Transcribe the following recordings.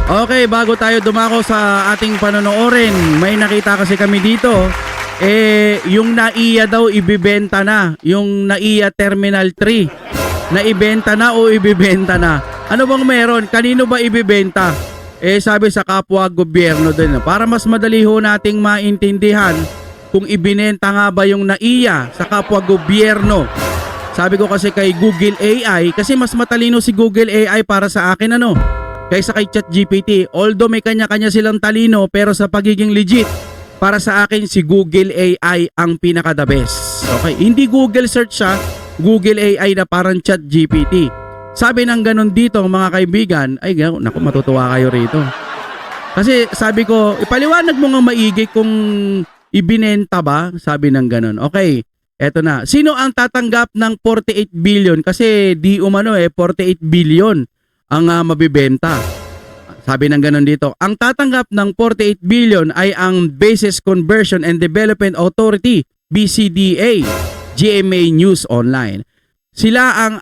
Okay, bago tayo dumako sa ating panonoorin, may nakita kasi kami dito. Yung NAIA daw ibibenta na. Yung NAIA Terminal 3. Naibenta na o ibibenta na? Ano bang meron? Kanino ba ibibenta? Sabi sa kapwa gobyerno din. Para mas madali ho nating maintindihan kung ibinenta nga ba yung NAIA sa kapwa gobyerno. Sabi ko kasi kay Google AI, kasi mas matalino si Google AI para sa akin kaysa kay ChatGPT. Although may kanya-kanya silang talino, pero sa pagiging legit, para sa akin si Google AI ang pinaka the best. Okay, hindi Google search siya, Google AI na parang ChatGPT. Sabi ng ganun dito mga kaibigan, ay naku, matutuwa kayo rito. Kasi sabi ko, ipaliwanag mo nga maigi kung ibinenta ba, sabi ng ganun. Okay, eto na. Sino ang tatanggap ng 48 billion? Kasi di umano 48 billion ang mabibenta. Sabi ng ganun dito, ang tatanggap ng 48 billion ay ang Bases Conversion and Development Authority, BCDA, GMA News Online. Sila ang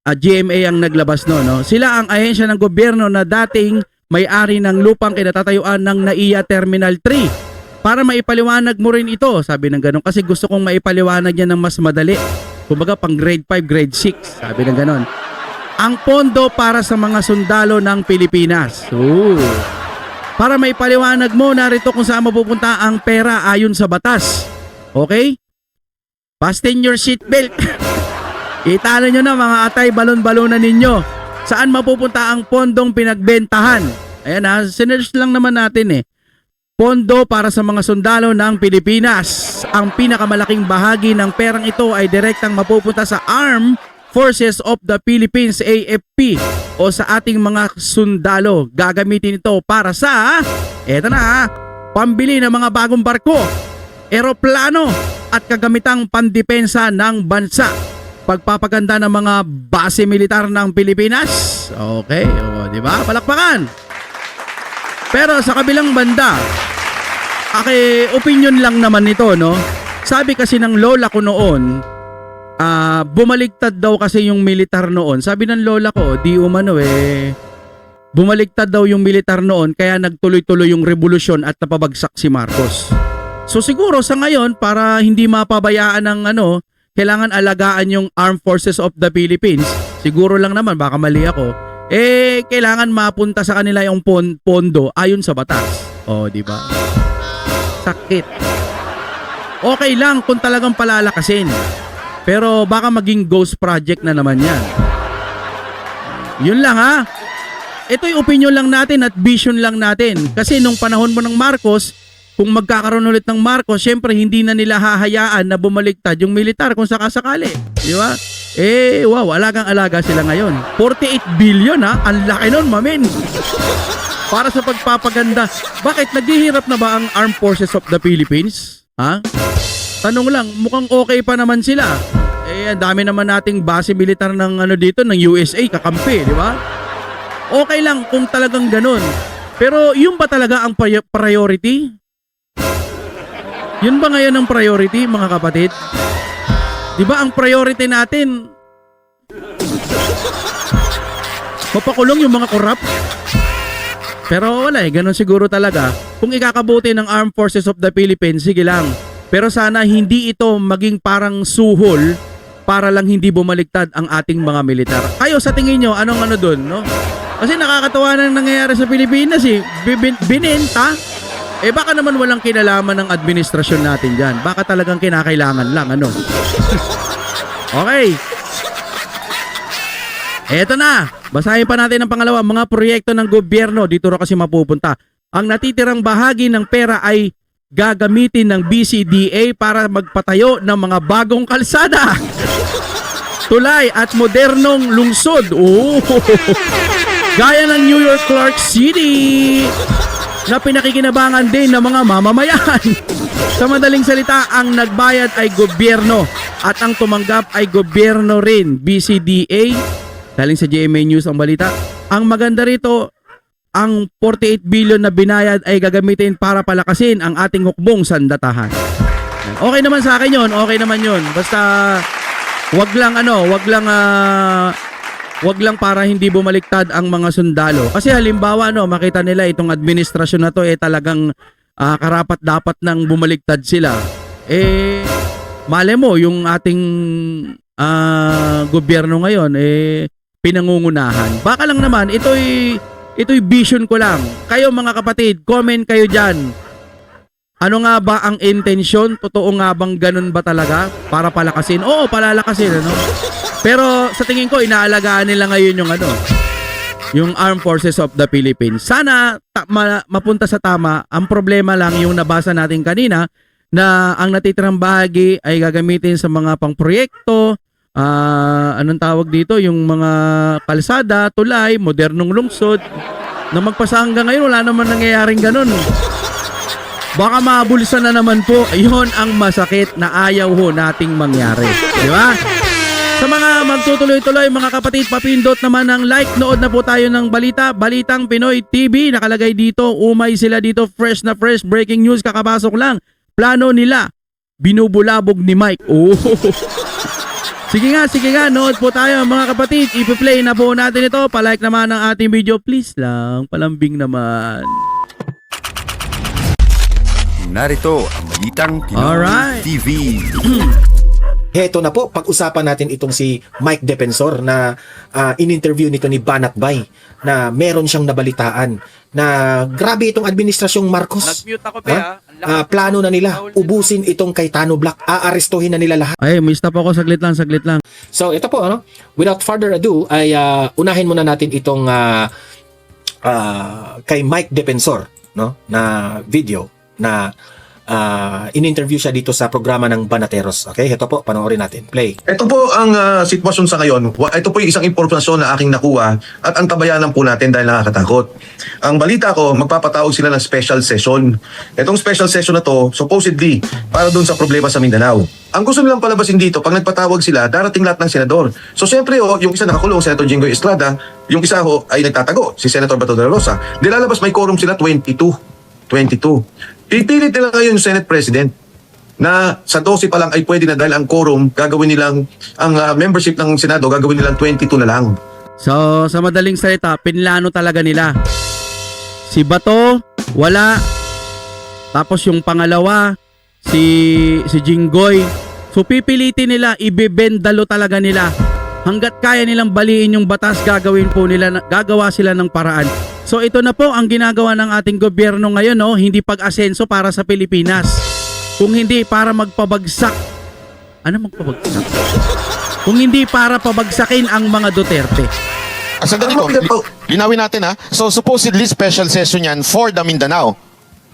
GMA ang naglabas no. Sila ang ahensya ng gobyerno na dating may-ari ng lupang kinatatayuan ng NAIA Terminal 3. Para maipaliwanag mo rin ito, sabi ng ganun, kasi gusto kong maipaliwanag yan ng mas madali. Kumbaga pang grade 5, grade 6, sabi ng ganun. Ang pondo para sa mga sundalo ng Pilipinas. Para maipaliwanag mo, narito kung saan mapupunta ang pera ayon sa batas. Okay? Fasten your seatbelt. Itala nyo na mga atay, balon-balonan ninyo. Saan mapupunta ang pondong pinagbentahan? Ayan sinerge lang naman natin Pondo para sa mga sundalo ng Pilipinas. Ang pinakamalaking bahagi ng perang ito ay direktang mapupunta sa Armed Forces of the Philippines, AFP, o sa ating mga sundalo. Gagamitin ito para sa, pambili ng mga bagong barko, eroplano, at kagamitang pandepensa ng bansa. Pagpapaganda ng mga base militar ng Pilipinas. Okay, di ba? Palakpakan. Pero sa kabilang banda, opinion lang naman nito, no? Sabi kasi ng lola ko noon, bumaligtad daw kasi yung militar noon. Sabi ng lola ko, di umano bumaligtad daw yung militar noon kaya nagtuloy-tuloy yung revolusyon at napabagsak si Marcos. So siguro sa ngayon, para hindi mapabayaan ng kailangan alagaan yung Armed Forces of the Philippines. Siguro lang naman, baka mali ako. Kailangan mapunta sa kanila yung pondo ayon sa batas. Di ba? Sakit. Okay lang kung talagang palalakasin. Pero baka maging ghost project na naman yan. Yun lang Ito'y opinion lang natin at vision lang natin. Kasi nung panahon mo ng Marcos, kung magkakaroon ulit ng Marcos, syempre hindi na nila hahayaan na bumaliktad yung militar kung sakasakali. Di ba? Wow, alagang-alaga sila ngayon. 48 billion ang laki nun, mamin. Para sa pagpapaganda. Bakit naghihirap na ba ang Armed Forces of the Philippines? Tanong lang, mukhang okay pa naman sila. Ang dami naman nating base militar ng dito, ng USA, kakampi, di ba? Okay lang kung talagang ganun. Pero yun ba talaga ang priority? Yun ba ngayon ang priority, mga kapatid? Di ba ang priority natin, mapakulong yung mga korap? Pero wala ganun siguro talaga. Kung ikakabuti ng Armed Forces of the Philippines, sige lang. Pero sana hindi ito maging parang suhol para lang hindi bumaliktad ang ating mga militar. Kayo sa tingin nyo, anong doon, no? Kasi nakakatawa nang nangyayari sa Pilipinas binenta. Baka naman walang kinalaman ng administrasyon natin dyan. Baka talagang kinakailangan lang, Okay. Eto na. Basahin pa natin ang pangalawa. Mga proyekto ng gobyerno, dito raw kasi mapupunta. Ang natitirang bahagi ng pera ay gagamitin ng BCDA para magpatayo ng mga bagong kalsada, tulay at modernong lungsod. Gaya ng New York Clark City na pinakikinabangan din ng mga mamamayan. Sa madaling salita, ang nagbayad ay gobyerno at ang tumanggap ay gobyerno rin. BCDA, galing sa GMA News ang balita. Ang maganda rito, ang 48 billion na binayad ay gagamitin para palakasin ang ating hukbong sandatahan. Okay naman sa akin yun, okay naman yun. Basta wag lang wag lang para hindi bumaliktad ang mga sundalo. Kasi halimbawa no, makita nila itong administrasyon na to talagang karapat dapat nang bumaliktad sila. Male mo yung ating gobyerno ngayon pinangungunahan. Baka lang naman ito'y vision ko lang. Kayo mga kapatid, comment kayo diyan. Ano nga ba ang intensyon? Totoo nga bang ganun ba talaga? Para palakasin? Oo, palalakasin, ano? Pero sa tingin ko, inaalagaan nila ngayon yung Armed Forces of the Philippines. Sana mapunta sa tama. Ang problema lang yung nabasa natin kanina na ang natitirang bahagi ay gagamitin sa mga pangproyekto, anong tawag dito? Yung mga kalsada, tulay, modernong lungsod. Na magpasa hanggang ngayon, wala naman nangyayaring ganun. Baka mabulsa na naman po. Iyon ang masakit na ayaw ho nating mangyari. Di ba? Sa mga magtutuloy-tuloy, mga kapatid, papindot naman ng like. Nood na po tayo ng balita. Balitang Pinoy TV. Nakalagay dito. Umay sila dito. Fresh na fresh. Breaking news. Kakapasok lang. Plano nila. Binubulabog ni Mike. Oh. Sige nga. Nood po tayo, mga kapatid. Ipi-play na po natin ito. Palike naman ang ating video. Please lang. Palambing naman. Narito ang Balitang Pinoy Alright. TV. Heto na po, pag-usapan natin itong si Mike Defensor na in-interview nito ni Banat Bay na meron siyang nabalitaan na grabe itong administrasyong Marcos. Nag-mute ako Plano na nila, ubusin itong Cayetano Black, aarestuhin na nila lahat. Ay, may stop ako. Saglit lang. So ito po, without further ado, ay unahin muna natin itong kay Mike Defensor, na video na in-interview siya dito sa programa ng Banateros. Okay, ito po, panoorin natin. Play. Ito po ang sitwasyon sa ngayon. Ito po yung isang impormasyon na aking nakuha at ang tabayanan po natin dahil nakakatakot. Ang balita ko, magpapatawag sila ng special session. Itong special session na to, supposedly, para dun sa problema sa Mindanao. Ang gusto nilang palabasin dito, pag nagpatawag sila, darating lahat ng senador. So siyempre, yung isa nakakulong, Senator Jinggoy Estrada, yung isa ay nagtatago, si Senator Bato de la Rosa. Nilalabas may quorum sila 22. Pipilit nila ngayon yung Senate President na sa 12 pa lang ay pwede na dahil ang quorum, gagawin nilang, ang membership ng Senado, gagawin nilang 22 na lang. So, sa madaling salita, pinlano talaga nila. Si Bato, wala. Tapos yung pangalawa, si Jinggoy. So, pipilitin nila, ibebendalo talaga nila. Hanggat kaya nilang baliin yung batas, gagawa sila ng paraan. So ito na po ang ginagawa ng ating gobyerno ngayon, hindi pag-asenso para sa Pilipinas. Kung hindi para magpabagsak. Ano magpabagsak? Kung hindi para pabagsakin ang mga Duterte. Sandali po, linawin natin So supposedly special session yan for the Mindanao.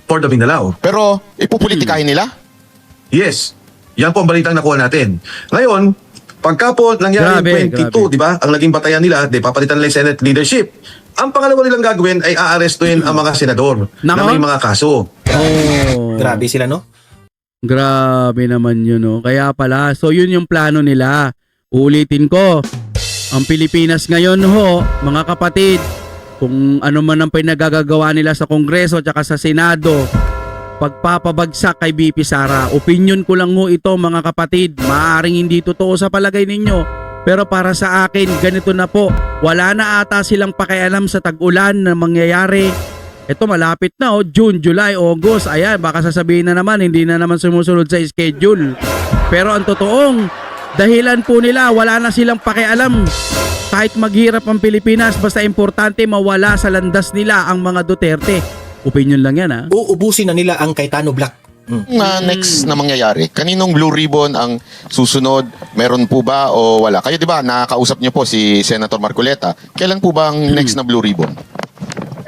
For the Mindanao. Pero ipupolitikahin nila? Yes. Yan po ang balitang nakuha natin. Ngayon, pagka po nangyari yung 22, di ba? Ang naging batayan nila, papalitan nila yung Senate leadership. Ang pangalawa nilang gagawin ay aarestuhin ang mga senador na may mga kaso. Oh. Grabe sila, no? Grabe naman yun, Kaya pala, so yun yung plano nila. Uulitin ko, ang Pilipinas ngayon, mga kapatid, kung ano man ang pinagagagawa nila sa Kongreso at sa Senado, pagpapabagsak kay BP Sara. Opinion ko lang ito, mga kapatid. Maaring hindi totoo sa palagay ninyo. Pero para sa akin, ganito na po. Wala na ata silang pakialam sa tag-ulan na mangyayari. Ito malapit na, June, July, August. Ayan, baka sasabihin na naman, hindi na naman sumusunod sa schedule. Pero ang totoong dahilan po nila, wala na silang pakialam. Kahit maghirap ang Pilipinas, basta importante mawala sa landas nila ang mga Duterte. Opinion lang yan, Uubusin na nila ang Cayetano Black. Next na mangyayari? Kaninong Blue Ribbon ang susunod? Meron po ba o wala? Kayo di ba, nakakausap niyo po si Senator Marcoleta. Kailan po ba ang next na Blue Ribbon?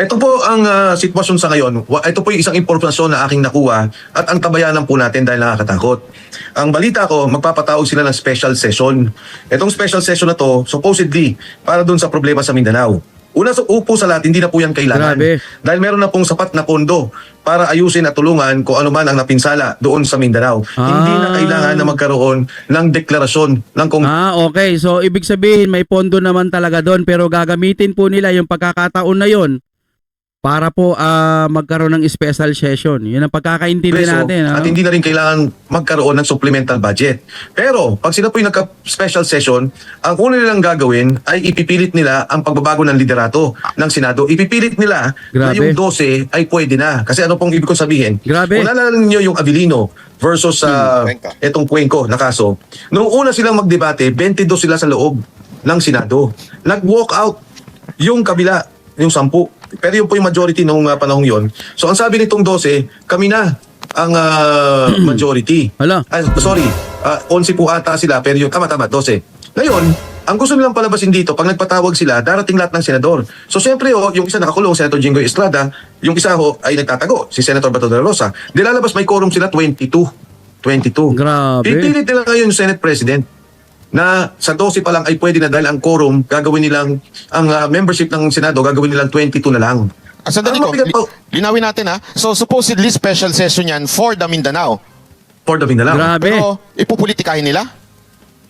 Ito po ang sitwasyon sa ngayon. Ito po yung isang impormasyon na aking nakuha at ang tabayanan po natin dahil nakakatakot. Ang balita ko, magpapatawag sila ng special session. Itong special session na to, supposedly, para dun sa problema sa Mindanao. Una sa upo sa lahat, hindi na po yan kailangan. Grabe. Dahil meron na pong sapat na pondo para ayusin at tulungan kung ano man ang napinsala doon sa Mindanao. Hindi na kailangan na magkaroon ng deklarasyon ng okay. So, ibig sabihin, may pondo naman talaga doon pero gagamitin po nila yung pagkakataon na yon para po magkaroon ng special session. Yun ang pagkakaintindi Preso, natin. at ano? hindi na rin kailangan magkaroon ng supplemental budget. Pero pag sila po yung nagka-special session, ang una nilang gagawin ay ipipilit nila ang pagbabago ng liderato ng Senado. Ipipilit nila na Grabe. yung 12 ay pwede na. Kasi ano pong ibig ko sabihin? Grabe. Kung naalala ninyo yung Avellino versus Cuenca. etong Cuenco na kaso, noong una silang magdebate, 22 sila sa loob ng Senado. Nag-walk out yung kabila, yung 10. Pero yun po yung majority noong panahong yon. So ang sabi nitong 12, kami na ang majority. Hala. Sorry, 11 po ata sila, pero yung tama, 12. Ngayon, ang gusto nilang palabasin dito, pag nagpatawag sila, darating lahat ng senador. So siyempre, yung isa nakakulong, Senator Jinggoy Estrada, yung isa ay nagtatago, si Senator Bato de la Rosa. Dilalabas may quorum sila 22. Grabe. Pipilit nila ngayon yung Senate President na sa 12 pa lang ay pwede na dahil ang quorum, gagawin nilang, ang membership ng Senado, gagawin nilang 22 na lang. Sandali Ang ko, mabigat po, linawin natin ha. So supposedly special session yan for the Mindanao. for the Mindanao. Grabe. Pero ipupolitikahin nila?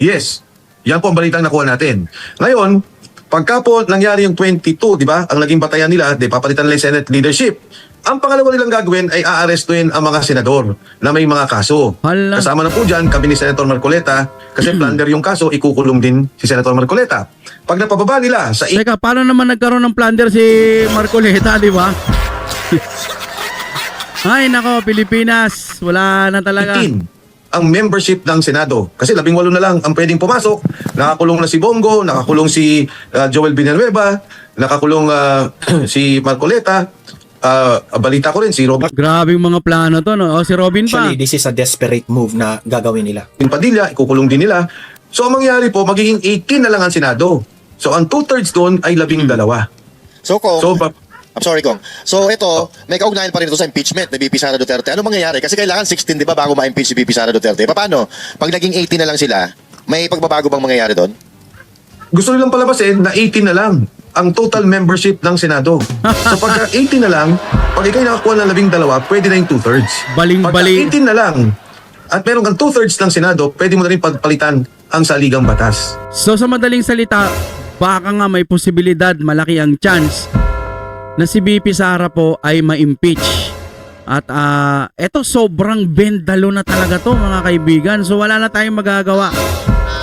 Yes. Yan po ang balitang nakuha natin. Ngayon, pagka po nangyari yung 22, di ba? Ang naging batayan nila, di papalitan nila yung Senate leadership. Ang pangalawa nilang gagawin ay aarestuin ang mga senador na may mga kaso. Hala. Kasama na po dyan kami ni Senator Marcoleta kasi plunder yung kaso, ikukulong din si Senator Marcoleta. Pag napababa nila sa Teka, paano naman nagkaroon ng plunder si Marcoleta, di ba? Ay, nako, Pilipinas. Wala na talaga. 18 ang membership ng Senado. Kasi 18 na lang ang pwedeng pumasok. Nakakulong na si Bongo, nakakulong si Joel Villanueva, nakakulong si Marcoleta. Balita ko rin si Robin Grabing mga plano to, no? O, si Robin pa. Actually, this is a desperate move na gagawin nila. Padilla, ikukulong din nila. So ang mangyari po, magiging 18 na lang ang Senado. So ang 2/3 doon ay 12. So kung, So I'm sorry Kong. So ito, may kaugnayan pa rin ito sa impeachment ni VP Sara Duterte. Ano mangyayari? Kasi kailangan 16, di ba, bago ma-impeach si VP Sara Duterte. Paano? Pag naging 18 na lang sila, may pagbabago bang mangyayari doon? gusto nilang palabasin na 18 na lang ang total membership ng Senado. So pagka 18 na lang, pag ikay nakakuha ng 12, pwede na yung 2/3. Baling-baling. Pagka 18 na lang, at meron kang 2/3 ng Senado, pwede mo na rin pagpalitan ang saligang batas. So sa madaling salita, baka nga may posibilidad, malaki ang chance na si BP Sara po ay ma-impeach. At eto sobrang bendalo na talaga to mga kaibigan. So wala na tayong magagawa.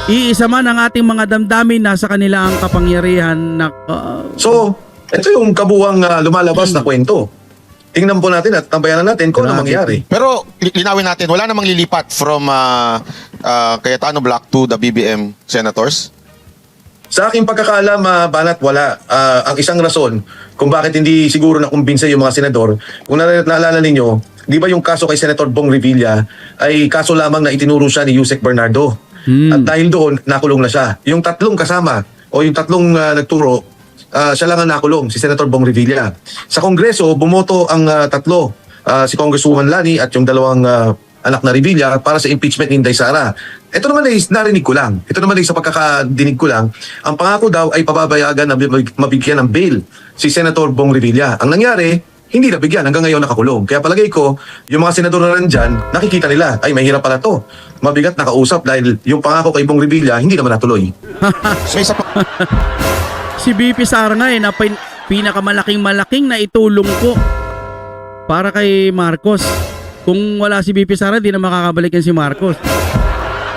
Iisa man ang ating mga damdamin, nasa kanila ang kapangyarihan na So, ito yung kabuwang lumalabas na kwento. Tingnan po natin at tambayanan natin kung ano Grabe. mangyari. Pero linawin natin, wala namang lilipat from Cayetano Black to the BBM senators? Sa aking pagkakaalam, Banat, wala. Ang isang rason kung bakit hindi siguro nakumbinsa yung mga senador, kung naalala ninyo, di ba yung kaso kay Senator Bong Revilla ay kaso lamang na itinuro siya ni Yusek Bernardo. At dahil doon, nakulong na siya. Yung tatlong kasama o yung tatlong nagturo, siya lang ang nakulong, si Senator Bong Revilla. Sa Kongreso, bumoto ang tatlo, si Congresswoman Lani at yung dalawang anak na Revilla para sa impeachment ni Inday Sara. Ito naman ay narinig ko lang. Ito naman ay sa pagkakadinig ko lang. Ang pangako daw ay pababayagan na mabigyan ng bail si Senator Bong Revilla. Ang nangyari, hindi nabigyan. Hanggang ngayon nakakulong. Kaya palagay ko, yung mga senador na nandyan, nakikita nila, ay mahirap pala to. Mabigat nakausap dahil yung pangako kay Bong Revilla, hindi naman natuloy. So isa pa, si BP Sara nga na pinakamalaking na itulong ko para kay Marcos. Kung wala si BP Sara, di na makakabalik yan si Marcos.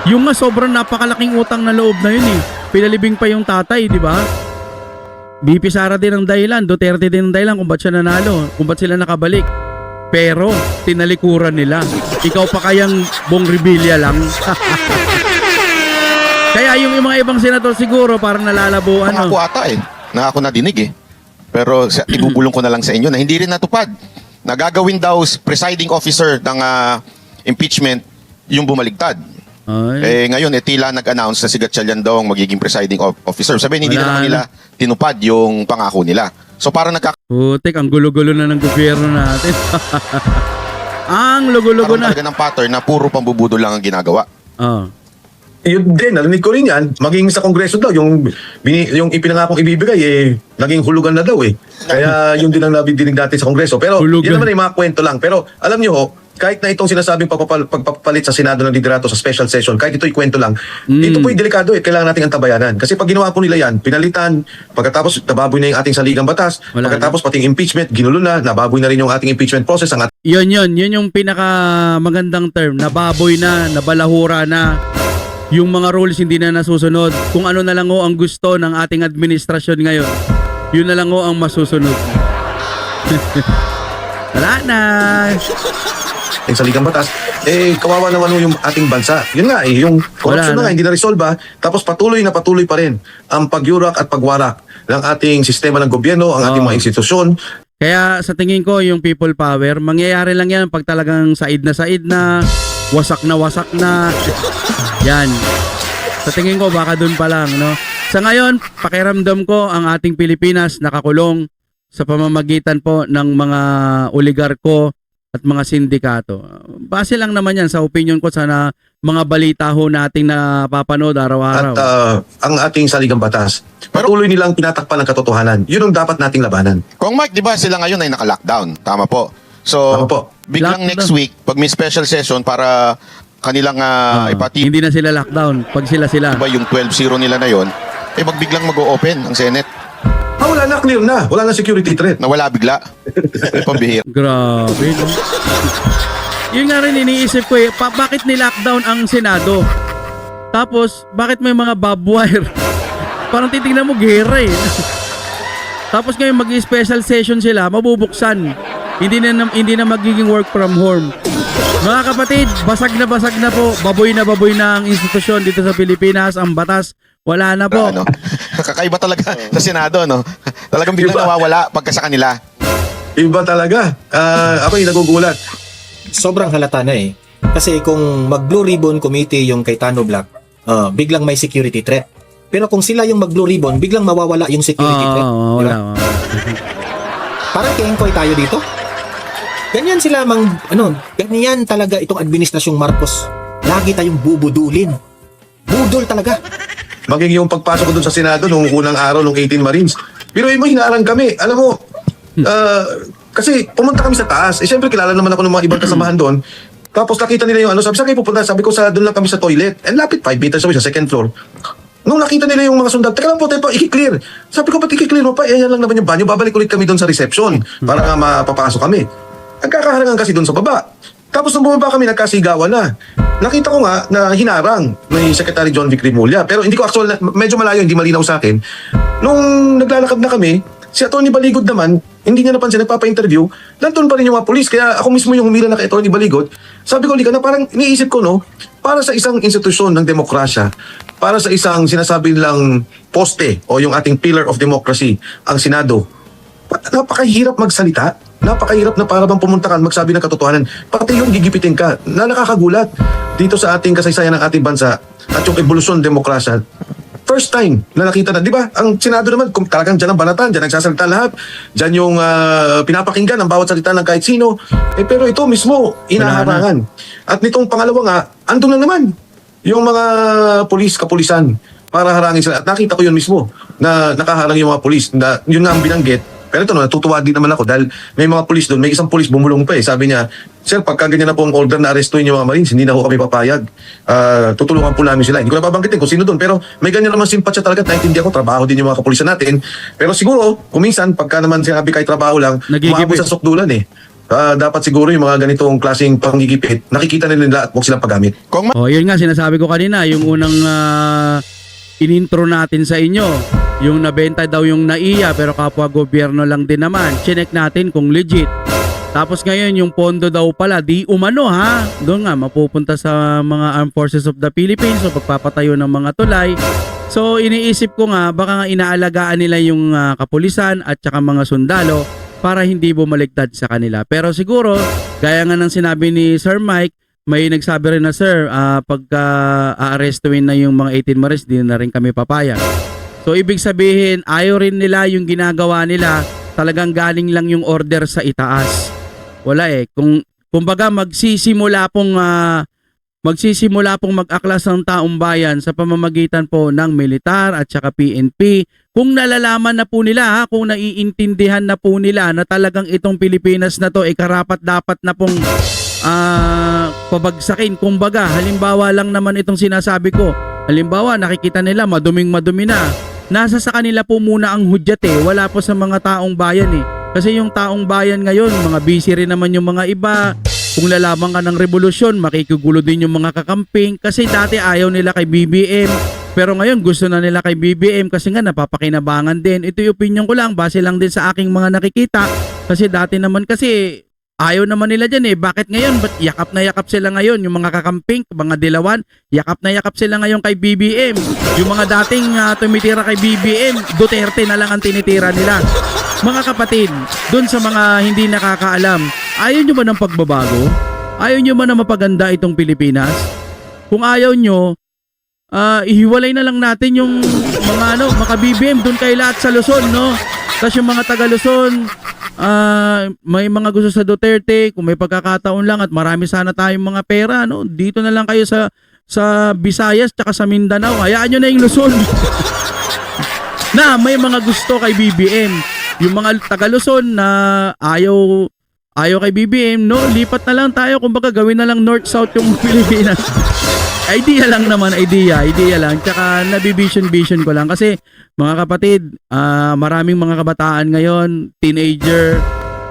Yung nga sobrang napakalaking utang na loob na yun eh. Pinalibing pa yung tatay, di ba? BP Sara din ang dahilan, Duterte din ang dahilan kung ba't siya nanalo, kung ba't sila nakabalik. Pero tinalikuran nila. Ikaw pa kayang Bong Revilla lang. Kaya yung mga ibang senador siguro parang nalalabo pangako ata na ako nadinig Pero ibubulong ko na lang sa inyo na hindi rin natupad. Nagagawin daw presiding officer ng impeachment yung bumaligtad. Ay. Ngayon, tila nag-announce na si Gatchalian daw ang magiging presiding officer. Sabihin, hindi Wala na naman na. nila tinupad yung pangako nila. So parang Putik, ang gulo-gulo na ng gobyerno natin. Ang lugo-lugo nagkakaroon na. talaga ng pattern na puro pambubudol lang ang ginagawa. Oh. Yun din, narinig ko rin yan, maging sa Kongreso daw, yung ipinangakong ibibigay, naging hulugan na daw Kaya yun din ang nabidinig natin sa Kongreso. Pero Hulugan. yan naman ay mga kwento lang. Pero alam nyo ho, kahit na itong sinasabing pagpapalit sa Senado ng liderato sa special session, kahit ito'y kwento lang, ito po'y delikado kailangan nating antabayanan. Kasi pag ginawa po nila yan, pinalitan, pagkatapos nababoy na yung ating saligang batas, Wala pagkatapos pati yung impeachment, ginulo na, nababoy na rin yung ating impeachment process, ang Yun yung pinaka magandang term. Nababoy na, nabalahura na. Yung mga rules hindi na nasusunod. Kung ano na lang ang gusto ng ating administrasyon ngayon, yun na lang ang masusunod. Wala na. yung saligang batas, kawawa naman yung ating bansa. Yun nga yung corruption Wala na na. nga, hindi na-resolve tapos patuloy pa rin ang pagyurak at pagwarak ng ating sistema ng gobyerno, ang ating Oo. mga institusyon. Kaya sa tingin ko yung people power, mangyayari lang yan pag talagang said na, wasak na. Yan. Sa tingin ko baka dun pa lang, no? Sa ngayon, pakiramdam ko ang ating Pilipinas nakakulong sa pamamagitan po ng mga oligarko at mga sindikato. Base lang naman yan sa opinion ko sa mga balita ho nating napapanood araw-araw. At ang ating saligang batas, patuloy nilang pinatakpan ng katotohanan. Yun ang dapat nating labanan. Kung Mike, di ba sila ngayon ay naka-lockdown? Tama po. So, Tama po. biglang Lockdown. next week, pag may special session para kanilang ipatibay Hindi na sila lockdown pag sila. yung 12-0 nila na yon, magbiglang mag-o-open ang Senate. Wala na, clear na. Wala na security threat. Nawala bigla. Pambihira. Grabe, no? Yun nga rin iniisip ko bakit ni-lockdown ang Senado? Tapos, bakit may mga barbed wire? Parang titignan mo, gera Tapos ngayon mag-special session sila, mabubuksan. Hindi na magiging work from home. Mga kapatid, basag na po. Baboy na ang institusyon dito sa Pilipinas. Ang batas, wala na po. Ano? Kakaiba talaga sa Senado, no? Talagang biglang Iba. nawawala pagka sa kanila. Iba talaga. Ako'y nagugulat. Sobrang halata na Kasi kung mag-Blue Ribbon Committee yung Cayetano Black, biglang may security threat. Pero kung sila yung mag-Blue Ribbon, biglang mawawala yung security threat. Di ba? Wala. Parang kengkoy tayo dito. Ganyan sila ganyan talaga itong administrasyong Marcos. Lagi tayong bubudulin. Budol talaga. Maging yung pagpasok ko dun sa Senado nung unang araw nung 18 Marines. Pero mo, hinarang kami. Alam mo, kasi pumunta kami sa taas. Siyempre, kilala naman ako ng mga ibang kasamahan doon. Tapos nakita nila yung sabi saan kayo pupunta? Sabi ko, doon lang kami sa toilet. And lapit 5 meters away sa second floor. Nung nakita nila yung mga sundalo, teka lang po, tayo pa, i-clear. Sabi ko, ba't i-clear mo pa? Yan lang naman yung banyo. Babalik ulit kami doon sa reception para nga mapapasok kami. Nagkakaharangan kasi doon sa baba. Tapos nung bumaba kami, nagkasigawan na. Nakita ko nga na hinarang ni Secretary John Vic Rimulya. Pero hindi ko actual, medyo malayo, hindi malinaw sa akin. Nung naglalakad na kami, si Atty. Baligod naman, hindi niya napansin, nagpapa-interview, nandun pa rin yung mga polis. Kaya ako mismo yung humila na kay Atty. Baligod. Sabi ko, Lika, na parang iniisip ko, no, para sa isang institusyon ng demokrasya, para sa isang sinasabi nilang poste o yung ating pillar of democracy, ang Senado, napakahirap magsalita. Napakahirap na para bang pumunta ka magsabi ng katotohanan. Pati yung gigipitin ka na nakakagulat dito sa ating kasaysayan ng ating bansa at yung evolusyon ng demokrasya. First time na nakita na, di ba? Ang Senado naman, kung talagang dyan ang banatan, dyan nagsasalita lahat, dyan yung pinapakinggan ang bawat salita ng kahit sino. Pero ito mismo, inaharangan. At nitong pangalawa nga, andun na naman yung mga kapulisan para harangin sila. At nakita ko yun mismo na nakaharang yung mga pulis. Na, yun nga ang binanggit. Pero ito, natutuwa din naman ako dahil may mga pulis doon. May isang pulis bumulong pa Sabi niya, Sir, pagka ganyan na po ang order na arestuin yung mga Marines, hindi na ho kami papayag. Tutulungan po namin sila. Hindi ko na babanggitin kung sino doon. Pero may ganyan naman simpatya talaga. Naintindihan ko, trabaho din yung mga kapulisan natin. Pero siguro, kuminsan, pagka naman sinabi kahit trabaho lang, Nagigipit. umabot sa sukdulan dapat siguro yung mga ganitong klaseng pangigipit, nakikita nila at huwag silang paggamit. Kung Yun nga sinasabi ko kanina, yung unang inintro natin sa inyo, yung nabenta daw yung NAIA pero kapwa gobyerno lang din naman. Chinek natin kung legit. Tapos ngayon yung pondo daw pala, di umano doon nga mapupunta sa mga Armed Forces of the Philippines o pagpapatayo ng mga tulay. So iniisip ko nga baka nga inaalagaan nila yung kapulisan at saka mga sundalo para hindi bumaliktad sa kanila. Pero siguro, gaya nga ng sinabi ni Sir Mike, may nagsabi rin na, Sir, pagka aarestuin na yung mga 18 Marines, di na rin kami papayag. So ibig sabihin, ayaw rin nila yung ginagawa nila, talagang galing lang yung order sa itaas. Wala kumbaga magsisimula pong mag-aklas ng taong bayan sa pamamagitan po ng militar at saka PNP. Kung nalalaman na po nila, kung naiintindihan na po nila na talagang itong Pilipinas na to karapat dapat na pong pabagsakin. Kumbaga, halimbawa lang naman itong sinasabi ko. Halimbawa, nakikita nila madumi na. Nasa sa kanila po muna ang hudyat wala po sa mga taong bayan Kasi yung taong bayan ngayon, mga busy rin naman yung mga iba. Kung lalaban ka ng revolusyon, makikugulo din yung mga kakamping. Kasi dati ayaw nila kay BBM. Pero ngayon gusto na nila kay BBM kasi nga napapakinabangan din. Ito yung opinion ko lang, base lang din sa aking mga nakikita. Kasi dati naman kasi ayaw naman nila dyan Bakit ngayon? Ba't yakap na yakap sila ngayon? Yung mga kakamping, mga dilawan, yakap na yakap sila ngayon kay BBM. Yung mga dating tumitira kay BBM, Duterte na lang ang tinitira nila. Mga kapatid, dun sa mga hindi nakakaalam, ayaw nyo ba ng pagbabago? Ayaw nyo ba na mapaganda itong Pilipinas? Kung ayaw nyo, ihiwalay na lang natin yung mga mga BBM dun kay lahat sa Luzon, no? Tapos yung mga taga Luzon, may mga gusto sa Duterte, kung may pagkakataon lang at marami sana tayong mga pera, no? Dito na lang kayo sa Visayas tsaka sa Mindanao. Hayaan nyo na yung Luzon. Na may mga gusto kay BBM. Yung mga taga Luzon na ayaw kay BBM, no? Lipat na lang tayo, kumbaga gawin na lang north-south yung Pilipinas. Idea lang naman, idea lang. Tsaka nabivision ko lang kasi mga kapatid, maraming mga kabataan ngayon, teenager,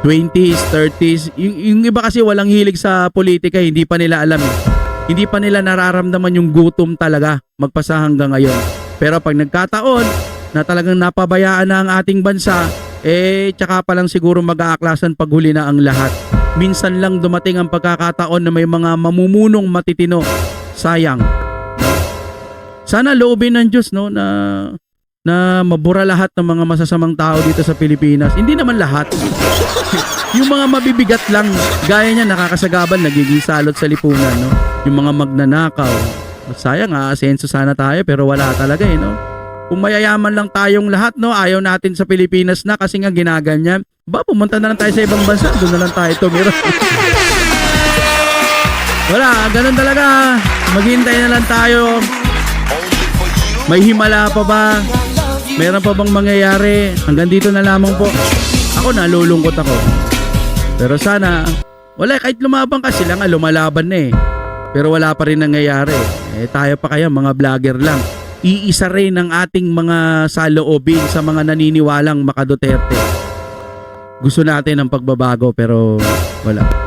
20s, 30s. Yung iba kasi walang hilig sa politika, hindi pa nila alam Hindi pa nila nararamdaman yung gutom talaga magpasa hanggang ngayon. Pero pag nagkataon na talagang napabayaan na ang ating bansa, tsaka pa lang siguro mag-aaklasan paghuli na ang lahat. Minsan lang dumating ang pagkakataon na may mga mamumunong matitino. Sayang. Sana loobin ng Diyos, no, na mabura lahat ng mga masasamang tao dito sa Pilipinas. Hindi naman lahat. Yung mga mabibigat lang, gaya niya nakakasagabal, nagiging salot sa lipunan, no? Yung mga magnanakaw. Sayang, aasenso sana tayo pero wala talaga no? Kung mayayaman lang tayong lahat, no, ayaw natin sa Pilipinas na kasi nga ginaganyan. Pumunta na lang tayo sa ibang bansa, doon na lang tayo tumira. Wala, ganun talaga. Maghintay na lang tayo. May himala pa ba? Meron pa bang mangyayari? Hanggang dito na lamang po. Ako nalulungkot ako. Pero sana, wala, kahit lumabang ka sila nga, lumalaban na Pero wala pa rin nangyayari. Tayo pa kaya, mga vlogger lang. Iisa rin ang ating mga saloobin sa mga naniniwalang maka-Duterte. Gusto natin ng pagbabago pero wala.